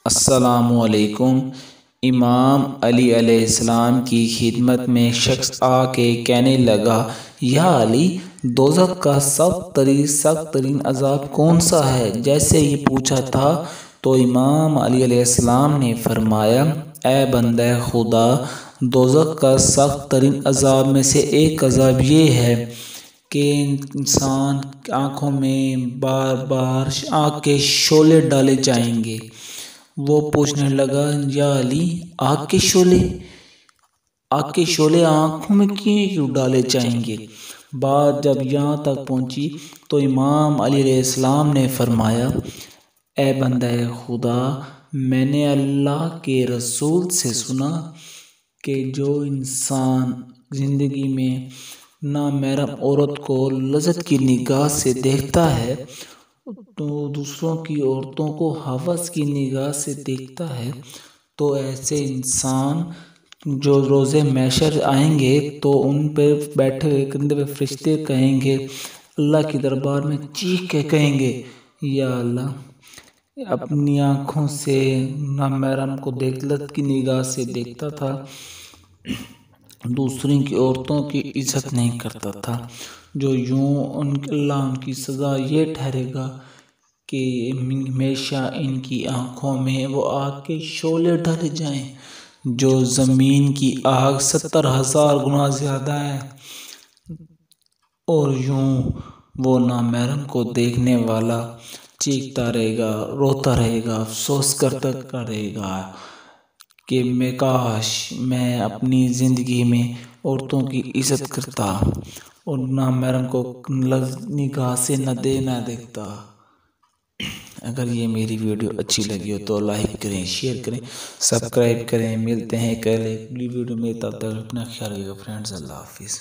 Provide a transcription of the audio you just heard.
السلام علیکم۔ امام علی علیہ السلام کی خدمت میں شخص آ کے کہنے لگا، یا علی، دوزخ کا سخت ترین عذاب کون سا ہے؟ جیسے ہی پوچھا تھا تو امام علی علیہ السلام نے فرمایا، اے بندہ خدا، دوزخ کا سخت ترین عذاب میں سے ایک عذاب یہ ہے کہ انسان آنکھوں میں بار بار آگ کے شعلے ڈالے جائیں گے۔ وہ پوچھنے لگا، یا علی، آگ کے شعلے آنکھوں میں کیوں ڈالے جائیں گے؟ بات جب یہاں تک پہنچی تو امام علی علیہ السلام نے فرمایا، اے بندہ خدا، میں نے اللہ کے رسول سے سنا کہ جو انسان زندگی میں نامحرم عورت کو لذت کی نگاہ سے دیکھتا ہے تو دوسروں کی عورتوں کو ہوس کی نگاہ سے دیکھتا ہے، تو ایسے انسان جو روز محشر آئیں گے تو ان پہ بیٹھے ہوئے کندھے پہ فرشتے کہیں گے، اللہ کی دربار میں چیخ کے کہیں گے، یا اللہ، اپنی آنکھوں سے نامحرم کو لذت کی نگاہ سے دیکھتا تھا، دوسری کی عورتوں کی عزت نہیں کرتا تھا، جو یوں اللہ ان کی سزا یہ ٹھہرے گا کہ ہمیشہ ان کی آنکھوں میں وہ آگ کے شعلے ڈالے جائیں جو زمین کی آگ 70,000 گنا زیادہ ہے، اور یوں وہ نامحرم کو دیکھنے والا چیختا رہے گا، روتا رہے گا، افسوس کرتا رہے گا کہ میں کاش میں اپنی زندگی میں عورتوں کی عزت کرتا اور نامحرم کو نگاہ سے نہ دیکھتا۔ اگر یہ میری ویڈیو اچھی لگی ہو تو لائک کریں، شیئر کریں، سبسکرائب کریں۔ ملتے ہیں کل ایک ویڈیو میں، تب تک اپنا خیال رکھیے فرینڈز۔ اللہ حافظ۔